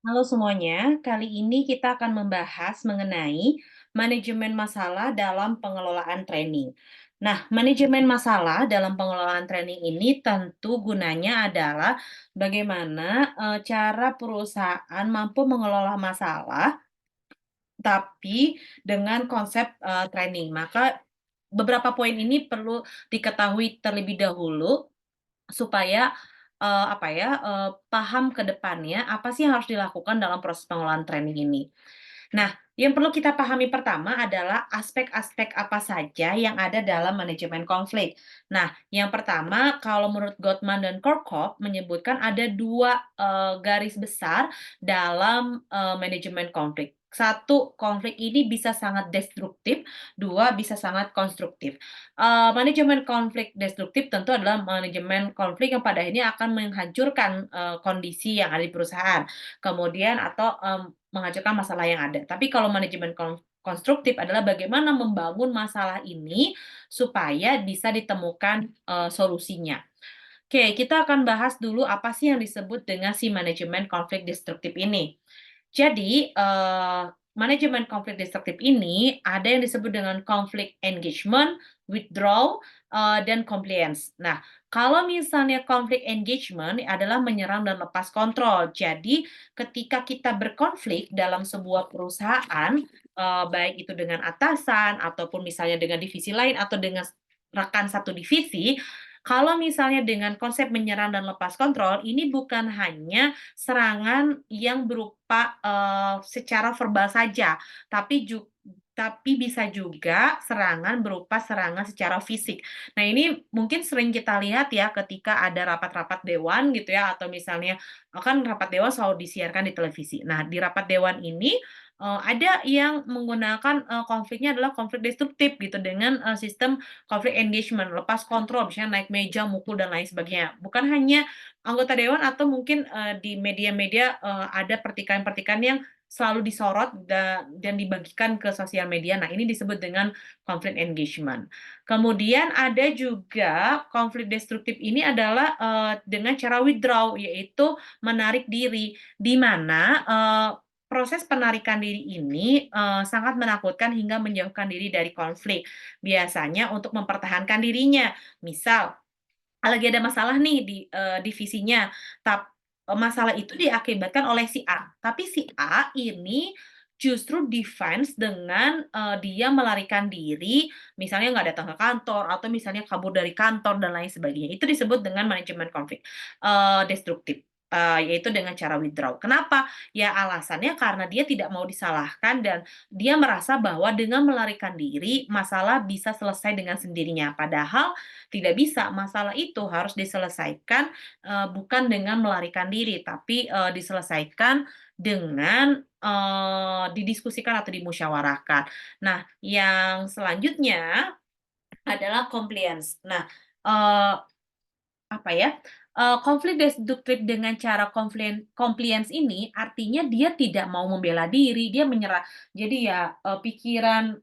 Halo semuanya, kali ini kita akan membahas mengenai manajemen masalah dalam pengelolaan training. Nah, manajemen masalah dalam pengelolaan training ini tentu gunanya adalah bagaimana cara perusahaan mampu mengelola masalah, tapi dengan konsep training. Maka beberapa poin ini perlu diketahui terlebih dahulu supaya, paham ke depannya apa sih yang harus dilakukan dalam proses pengelolaan training ini. Nah, yang perlu kita pahami pertama adalah aspek-aspek apa saja yang ada dalam manajemen konflik. Nah, yang pertama kalau menurut Gottman dan Kirkhope menyebutkan ada 2 garis besar dalam, manajemen konflik. Satu, konflik ini bisa sangat destruktif, 2 bisa sangat konstruktif. Manajemen konflik destruktif tentu adalah manajemen konflik yang pada akhirnya akan menghancurkan, kondisi yang ada di perusahaan. Kemudian atau, menghancurkan masalah yang ada. Tapi kalau manajemen konstruktif adalah bagaimana membangun masalah ini supaya bisa ditemukan, solusinya. Oke, kita akan bahas dulu apa sih yang disebut dengan si manajemen konflik destruktif ini. Jadi, manajemen konflik destruktif ini ada yang disebut dengan conflict engagement, withdraw, dan compliance. Nah, kalau misalnya conflict engagement adalah menyerang dan lepas kontrol. Jadi, ketika kita berkonflik dalam sebuah perusahaan, baik itu dengan atasan ataupun misalnya dengan divisi lain atau dengan rekan satu divisi, kalau misalnya dengan konsep menyerang dan lepas kontrol, ini bukan hanya serangan yang berupa, secara verbal saja, tapi bisa juga serangan berupa serangan secara fisik. Nah, ini mungkin sering kita lihat ya ketika ada rapat-rapat dewan gitu ya, atau misalnya, kan rapat dewan selalu disiarkan di televisi. Nah, di rapat dewan ini, ada yang menggunakan, konfliknya adalah konflik destruktif gitu dengan, sistem konflik engagement, lepas kontrol, misalnya naik meja, mukul, dan lain sebagainya. Bukan hanya anggota dewan atau mungkin, di media-media, ada pertikaian-pertikaian yang selalu disorot dan dibagikan ke sosial media. Nah, ini disebut dengan konflik engagement. Kemudian ada juga konflik destruktif ini adalah, dengan cara withdraw, yaitu menarik diri, di mana, proses penarikan diri ini, sangat menakutkan hingga menjauhkan diri dari konflik. Biasanya untuk mempertahankan dirinya. Misal, lagi ada masalah nih di, divisinya, masalah itu diakibatkan oleh si A, tapi si A ini justru defense dengan, dia melarikan diri, misalnya nggak datang ke kantor, atau misalnya kabur dari kantor dan lain sebagainya. Itu disebut dengan manajemen konflik, destruktif, yaitu dengan cara withdraw. Kenapa? Ya alasannya karena dia tidak mau disalahkan dan dia merasa bahwa dengan melarikan diri, masalah bisa selesai dengan sendirinya. Padahal tidak bisa, masalah itu harus diselesaikan, bukan dengan melarikan diri, tapi, diselesaikan dengan, didiskusikan atau dimusyawarahkan. Nah, yang selanjutnya adalah compliance. Nah, eee, apa ya, konflik destruktif dengan cara compliance ini artinya dia tidak mau membela diri, dia menyerah. Jadi ya, pikiran,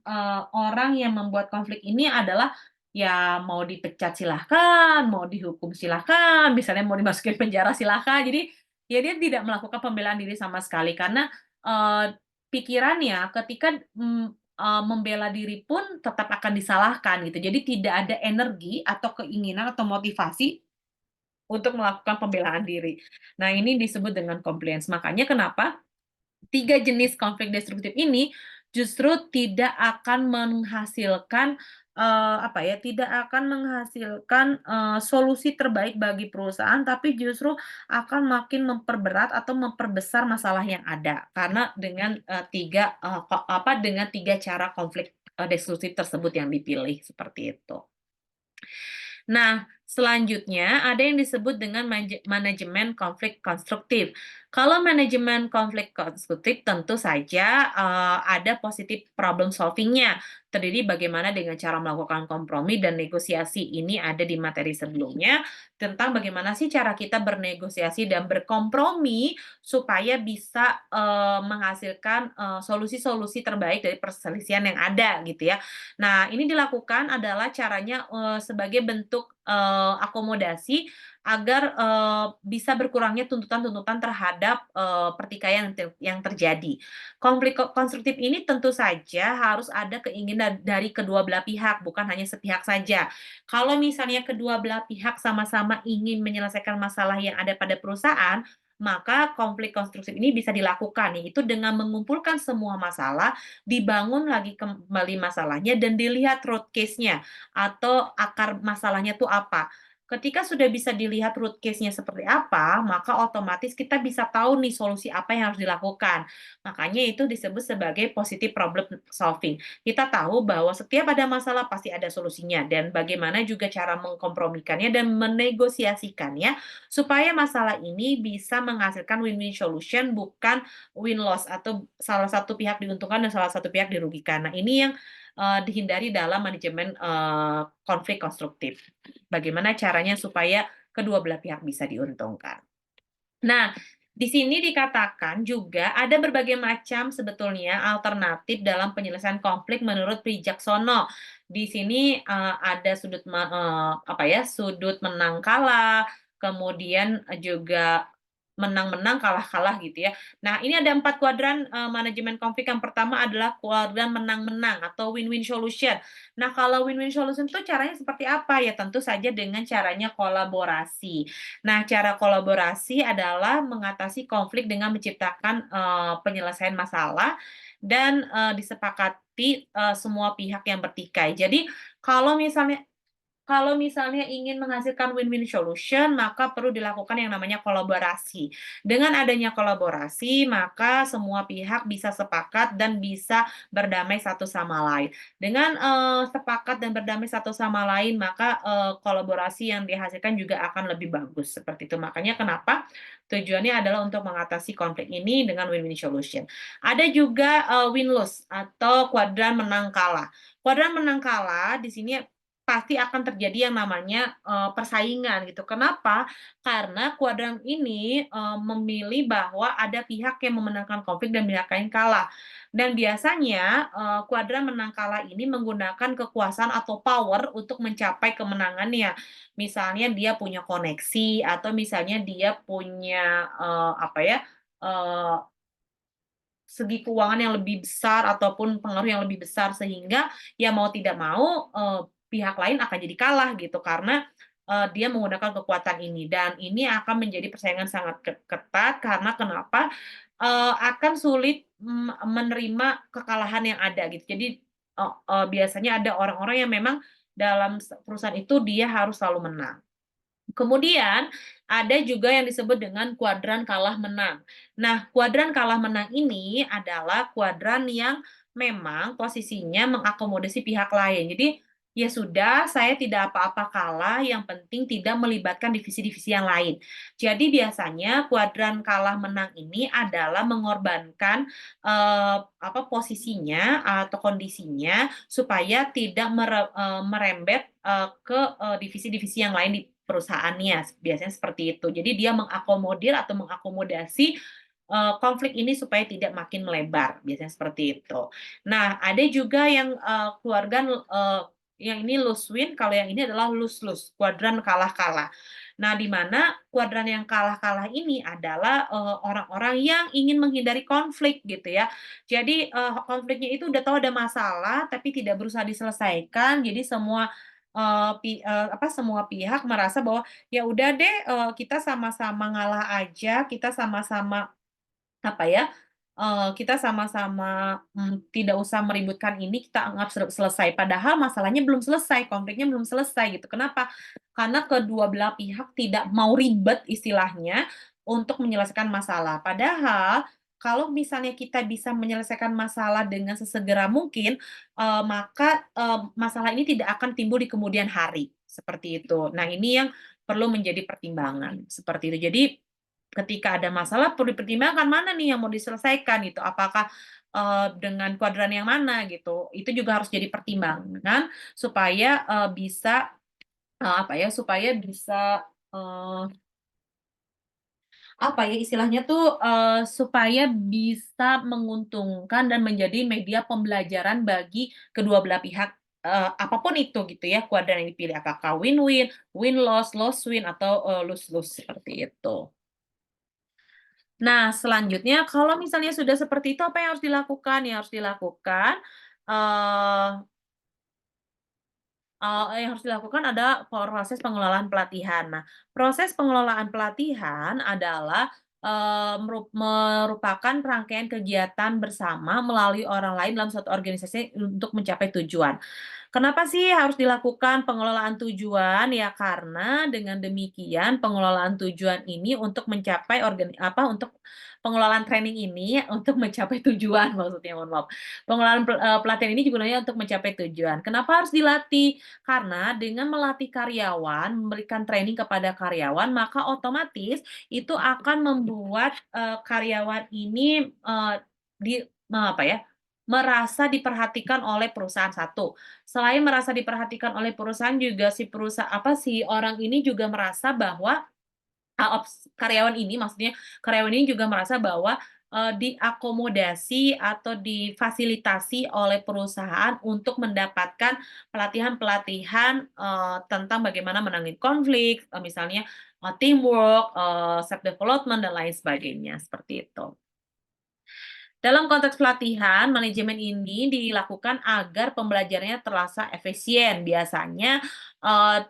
orang yang membuat konflik ini adalah, ya mau dipecat silahkan, mau dihukum silahkan, misalnya mau dimasukin penjara silahkan. Jadi, ya dia tidak melakukan pembelaan diri sama sekali karena, pikirannya ketika, membela diri pun tetap akan disalahkan gitu. Jadi tidak ada energi atau keinginan atau motivasi untuk melakukan pembelaan diri. Nah, ini disebut dengan compliance. Makanya kenapa 3 jenis konflik destruktif ini justru tidak akan menghasilkan, tidak akan menghasilkan, solusi terbaik bagi perusahaan, tapi justru akan makin memperberat atau memperbesar masalah yang ada. Karena dengan, 3, dengan 3 cara konflik, destruktif tersebut yang dipilih, seperti itu. Nah, selanjutnya ada yang disebut dengan manajemen konflik konstruktif. Kalau manajemen konflik konstruktif tentu saja, ada positif problem solving-nya, terdiri bagaimana dengan cara melakukan kompromi dan negosiasi. Ini ada di materi sebelumnya, tentang bagaimana sih cara kita bernegosiasi dan berkompromi supaya bisa, menghasilkan, solusi-solusi terbaik dari perselisihan yang ada gitu ya. Nah, ini dilakukan adalah caranya, sebagai bentuk, akomodasi agar, bisa berkurangnya tuntutan-tuntutan terhadap, pertikaian yang terjadi. Konflik konstruktif ini tentu saja harus ada keinginan dari kedua belah pihak, bukan hanya sepihak saja. Kalau misalnya kedua belah pihak sama-sama ingin menyelesaikan masalah yang ada pada perusahaan, maka konflik konstruktif ini bisa dilakukan, yaitu dengan mengumpulkan semua masalah, dibangun lagi kembali masalahnya, dan dilihat root cause-nya atau akar masalahnya tuh apa. Ketika sudah bisa dilihat root cause-nya seperti apa, maka otomatis kita bisa tahu nih solusi apa yang harus dilakukan. Makanya itu disebut sebagai positive problem solving. Kita tahu bahwa setiap ada masalah pasti ada solusinya, dan bagaimana juga cara mengkompromikannya dan menegosiasikannya supaya masalah ini bisa menghasilkan win-win solution, bukan win-loss atau salah satu pihak diuntungkan dan salah satu pihak dirugikan. Nah, ini yang dihindari dalam manajemen konflik konstruktif. Bagaimana caranya supaya kedua belah pihak bisa diuntungkan. Nah, di sini dikatakan juga ada berbagai macam sebetulnya alternatif dalam penyelesaian konflik menurut Prijaksono. Di sini, ada apa ya, sudut menang kalah, kemudian, juga menang-menang, kalah-kalah gitu ya. Nah, ini ada 4 kuadran, manajemen konflik. Yang pertama adalah kuadran menang-menang atau win-win solution. Nah, kalau win-win solution itu caranya seperti apa? Ya tentu saja dengan caranya kolaborasi. Nah, cara kolaborasi adalah mengatasi konflik dengan menciptakan, penyelesaian masalah dan, disepakati, semua pihak yang bertikai. Jadi, kalau misalnya kalau misalnya ingin menghasilkan win-win solution, maka perlu dilakukan yang namanya kolaborasi. Dengan adanya kolaborasi, maka semua pihak bisa sepakat dan bisa berdamai satu sama lain. Dengan, sepakat dan berdamai satu sama lain, maka, kolaborasi yang dihasilkan juga akan lebih bagus, seperti itu. Makanya kenapa tujuannya adalah untuk mengatasi konflik ini dengan win-win solution. Ada juga, win-lose atau kuadran menang kalah. Kuadran menang kalah di sini pasti akan terjadi yang namanya, persaingan gitu. Kenapa? Karena kuadran ini, memilih bahwa ada pihak yang memenangkan konflik dan pihak lain kalah. Dan biasanya, kuadran menang kalah ini menggunakan kekuasaan atau power untuk mencapai kemenangannya. Misalnya dia punya koneksi atau misalnya dia punya, apa ya, eee segi keuangan yang lebih besar ataupun pengaruh yang lebih besar sehingga ya mau tidak mau, pihak lain akan jadi kalah gitu karena, dia menggunakan kekuatan ini, dan ini akan menjadi persaingan sangat ketat karena kenapa, akan sulit, menerima kekalahan yang ada gitu. Jadi, biasanya ada orang-orang yang memang dalam perusahaan itu dia harus selalu menang. Kemudian ada juga yang disebut dengan kuadran kalah menang. Nah, kuadran kalah menang ini adalah kuadran yang memang posisinya mengakomodasi pihak lain. Jadi, ya sudah, saya tidak apa-apa kalah, yang penting tidak melibatkan divisi-divisi yang lain. Jadi biasanya kuadran kalah menang ini adalah mengorbankan apa posisinya atau kondisinya supaya tidak merembet ke divisi-divisi yang lain di perusahaannya, biasanya seperti itu. Jadi dia mengakomodir atau mengakomodasi, konflik ini supaya tidak makin melebar, biasanya seperti itu. Nah, ada juga yang, keluarga yang ini lose win, kalau yang ini adalah lose-lose, kuadran kalah-kalah. Nah, di mana kuadran yang kalah-kalah ini adalah, orang-orang yang ingin menghindari konflik gitu ya. Jadi, konfliknya itu udah tahu ada masalah, tapi tidak berusaha diselesaikan, jadi semua semua pihak merasa bahwa, "Ya udah deh, kita sama-sama ngalah aja, kita sama-sama apa ya, kita sama-sama, tidak usah meributkan ini, kita anggap selesai." Padahal masalahnya belum selesai, konfliknya belum selesai gitu. Kenapa? Karena kedua belah pihak tidak mau ribet istilahnya untuk menyelesaikan masalah. Padahal kalau misalnya kita bisa menyelesaikan masalah dengan sesegera mungkin, maka, masalah ini tidak akan timbul di kemudian hari, seperti itu. Nah, ini yang perlu menjadi pertimbangan, seperti itu. Jadi ketika ada masalah perlu dipertimbangkan mana nih yang mau diselesaikan gitu, apakah, dengan kuadran yang mana gitu. Itu juga harus jadi pertimbangan supaya, bisa, apa ya, supaya bisa, apa ya istilahnya tuh, supaya bisa menguntungkan dan menjadi media pembelajaran bagi kedua belah pihak, apapun itu gitu ya, kuadran yang dipilih, apakah win-win, win-loss, loss-win, atau, lose-lose, seperti itu. Nah, selanjutnya kalau misalnya sudah seperti itu, apa yang harus dilakukan? Yang harus dilakukan, eee yang harus dilakukan ada proses pengelolaan pelatihan. Nah, proses pengelolaan pelatihan adalah, merupakan rangkaian kegiatan bersama melalui orang lain dalam suatu organisasi untuk mencapai tujuan. Kenapa sih harus dilakukan pengelolaan tujuan? Ya karena dengan demikian pengelolaan tujuan ini untuk mencapai untuk pengelolaan training ini untuk mencapai tujuan maksudnya, mohon maaf. Pengelolaan pelatihan ini gunanya untuk mencapai tujuan. Kenapa harus dilatih? Karena dengan melatih karyawan, memberikan training kepada karyawan, maka otomatis itu akan membuat, karyawan ini, di apa ya, merasa diperhatikan oleh perusahaan, satu. Selain merasa diperhatikan oleh perusahaan juga si orang ini juga merasa bahwa, karyawan ini maksudnya, karyawan ini juga merasa bahwa, diakomodasi atau difasilitasi oleh perusahaan untuk mendapatkan pelatihan-pelatihan, tentang bagaimana menangani konflik, misalnya, teamwork, self development, dan lain sebagainya, seperti itu. Dalam konteks pelatihan, manajemen ini dilakukan agar pembelajarannya terasa efisien. Biasanya,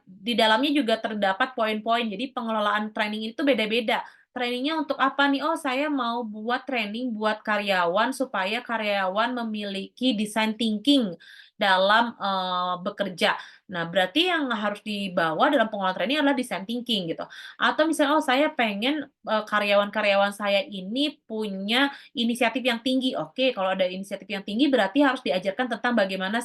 di dalamnya juga terdapat poin-poin, jadi pengelolaan training itu beda-beda. Trainingnya untuk apa nih? Oh, saya mau buat training buat karyawan supaya karyawan memiliki design thinking dalam, bekerja. Nah, berarti yang harus dibawa dalam pengelolaan training adalah design thinking gitu. Atau misalnya, oh saya pengen, karyawan-karyawan saya ini punya inisiatif yang tinggi, oke, kalau ada inisiatif yang tinggi berarti harus diajarkan tentang bagaimana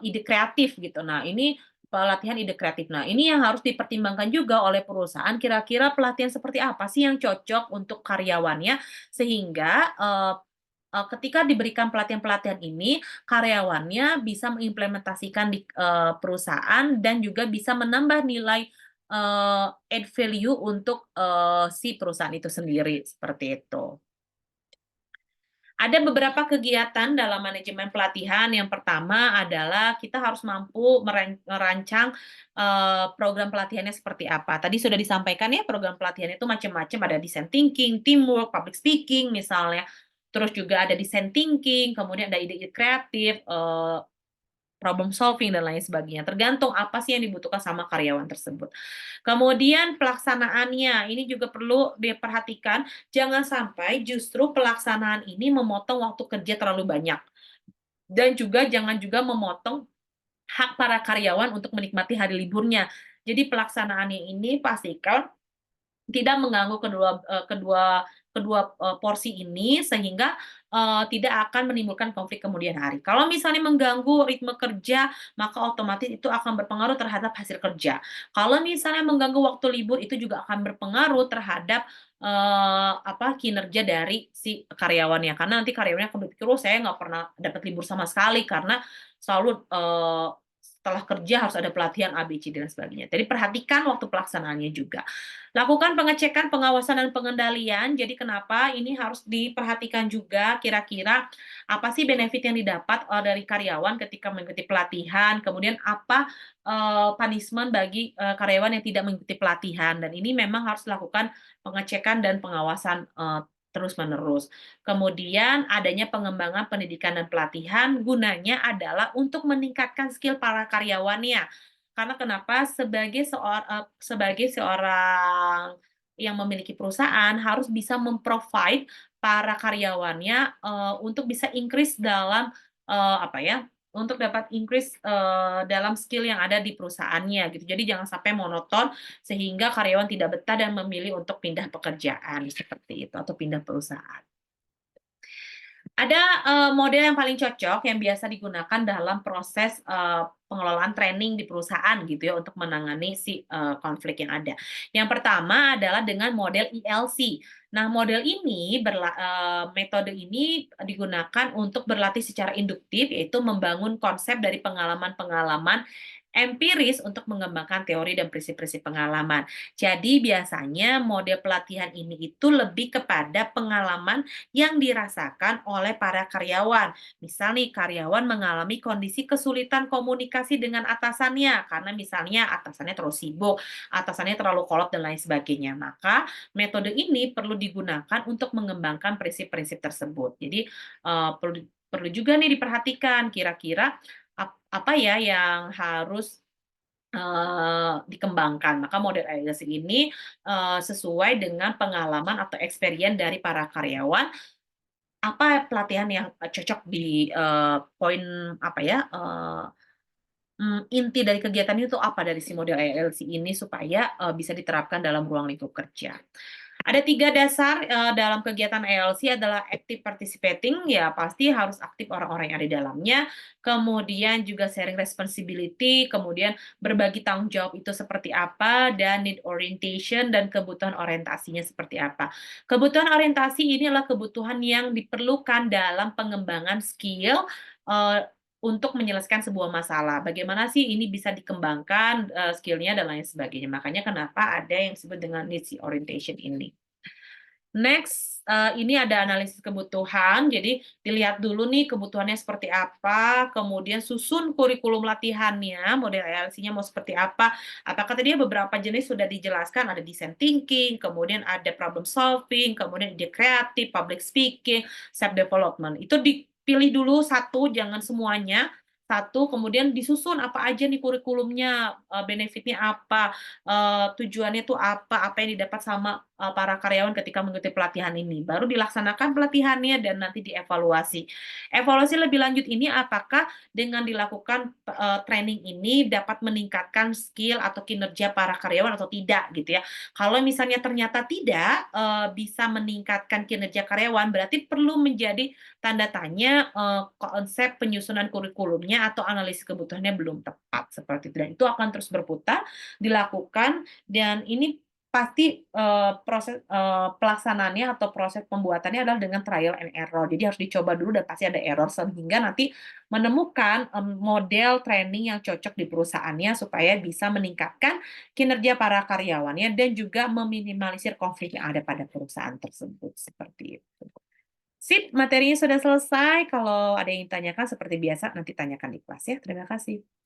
ide kreatif gitu. Nah, ini pelatihan ide kreatif. Nah, ini yang harus dipertimbangkan juga oleh perusahaan, kira-kira pelatihan seperti apa sih yang cocok untuk karyawannya, sehingga, ketika diberikan pelatihan-pelatihan ini, karyawannya bisa mengimplementasikan di, perusahaan dan juga bisa menambah nilai, add value untuk, si perusahaan itu sendiri, seperti itu. Ada beberapa kegiatan dalam manajemen pelatihan. Yang pertama adalah kita harus mampu merancang, program pelatihannya seperti apa. Tadi sudah disampaikan ya, program pelatihan itu macam-macam, ada design thinking, teamwork, public speaking misalnya, terus juga ada design thinking, kemudian ada ide-ide kreatif, problem solving dan lain sebagainya, tergantung apa sih yang dibutuhkan sama karyawan tersebut. Kemudian pelaksanaannya, ini juga perlu diperhatikan, jangan sampai justru pelaksanaan ini memotong waktu kerja terlalu banyak. Dan juga jangan juga memotong hak para karyawan untuk menikmati hari liburnya. Jadi pelaksanaannya ini pastikan tidak mengganggu kedua kedua, porsi ini sehingga, tidak akan menimbulkan konflik kemudian hari. Kalau misalnya mengganggu ritme kerja, maka otomatis itu akan berpengaruh terhadap hasil kerja. Kalau misalnya mengganggu waktu libur, itu juga akan berpengaruh terhadap, kinerja dari si karyawannya. Karena nanti karyawannya akan berpikir, "Oh, saya nggak pernah dapat libur sama sekali karena selalu, setelah kerja harus ada pelatihan A, B, C, dan sebagainya." Jadi perhatikan waktu pelaksanaannya juga. Lakukan pengecekan, pengawasan, dan pengendalian. Jadi kenapa ini harus diperhatikan juga kira-kira apa sih benefit yang didapat, dari karyawan ketika mengikuti pelatihan, kemudian apa, punishment bagi, karyawan yang tidak mengikuti pelatihan, dan ini memang harus dilakukan pengecekan dan pengawasan, terus-menerus. Kemudian adanya pengembangan pendidikan dan pelatihan, gunanya adalah untuk meningkatkan skill para karyawannya. Karena kenapa? Sebagai seorang yang memiliki perusahaan harus bisa para karyawannya, untuk bisa increase dalam, untuk dapat increase, dalam skill yang ada di perusahaannya gitu. Jadi jangan sampai monoton sehingga karyawan tidak betah dan memilih untuk pindah pekerjaan, seperti itu, atau pindah perusahaan. Ada, model yang paling cocok yang biasa digunakan dalam proses, pengelolaan training di perusahaan gitu ya, untuk menangani si, konflik yang ada. Yang pertama adalah dengan model ELC. Nah, metode ini digunakan untuk berlatih secara induktif, yaitu membangun konsep dari pengalaman-pengalaman empiris untuk mengembangkan teori dan prinsip-prinsip pengalaman. Jadi biasanya model pelatihan ini itu lebih kepada pengalaman yang dirasakan oleh para karyawan. Misal nih karyawan mengalami kondisi kesulitan komunikasi dengan atasannya karena misalnya atasannya terlalu sibuk, atasannya terlalu kolot dan lain sebagainya. Maka metode ini perlu digunakan untuk mengembangkan prinsip-prinsip tersebut. Jadi perlu perlu juga nih diperhatikan kira-kira apa ya yang harus dikembangkan. Maka model IELTS ini, sesuai dengan pengalaman atau experience dari para karyawan, apa pelatihan yang, cocok di, poin apa ya, inti dari kegiatan itu apa dari si model IELTS ini supaya, bisa diterapkan dalam ruang lingkup kerja. Ada 3 dasar, dalam kegiatan IELTS adalah active participating, ya pasti harus aktif orang-orang yang ada di dalamnya, kemudian juga sharing responsibility, kemudian berbagi tanggung jawab itu seperti apa, dan need orientation dan kebutuhan orientasinya seperti apa. Kebutuhan orientasi ini adalah kebutuhan yang diperlukan dalam pengembangan skill, untuk menyelesaikan sebuah masalah. Bagaimana sih ini bisa dikembangkan, skill-nya dan lain sebagainya. Makanya kenapa ada yang disebut dengan needs orientation ini. Next, ini ada analisis kebutuhan, jadi dilihat dulu nih kebutuhannya seperti apa, kemudian susun kurikulum latihannya, model IELTS-nya mau seperti apa. Apakah tadi beberapa jenis sudah dijelaskan, ada design thinking, kemudian ada problem solving, kemudian ide kreatif, public speaking, self development. Itu dipilih dulu satu, jangan semuanya. Satu, kemudian disusun apa aja nih kurikulumnya, benefit-nya apa, tujuannya itu apa yang didapat sama, para karyawan ketika mengikuti pelatihan ini. Baru dilaksanakan pelatihannya dan nanti dievaluasi. Evaluasi lebih lanjut ini apakah dengan dilakukan, training ini dapat meningkatkan skill atau kinerja para karyawan atau tidak gitu ya. Kalau misalnya ternyata tidak, bisa meningkatkan kinerja karyawan, berarti perlu menjadi tanda tanya, konsep penyusunan kurikulumnya atau analisis kebutuhannya belum tepat, seperti itu. Dan itu akan terus berputar, dilakukan, dan ini pasti, proses, pelaksanaannya atau proses pembuatannya adalah dengan trial and error. Jadi harus dicoba dulu dan pasti ada error sehingga nanti menemukan, model training yang cocok di perusahaannya supaya bisa meningkatkan kinerja para karyawannya dan juga meminimalisir konflik yang ada pada perusahaan tersebut, seperti itu. Sip, materinya sudah selesai. Kalau ada yang ditanyakan seperti biasa nanti tanyakan di kelas ya. Terima kasih.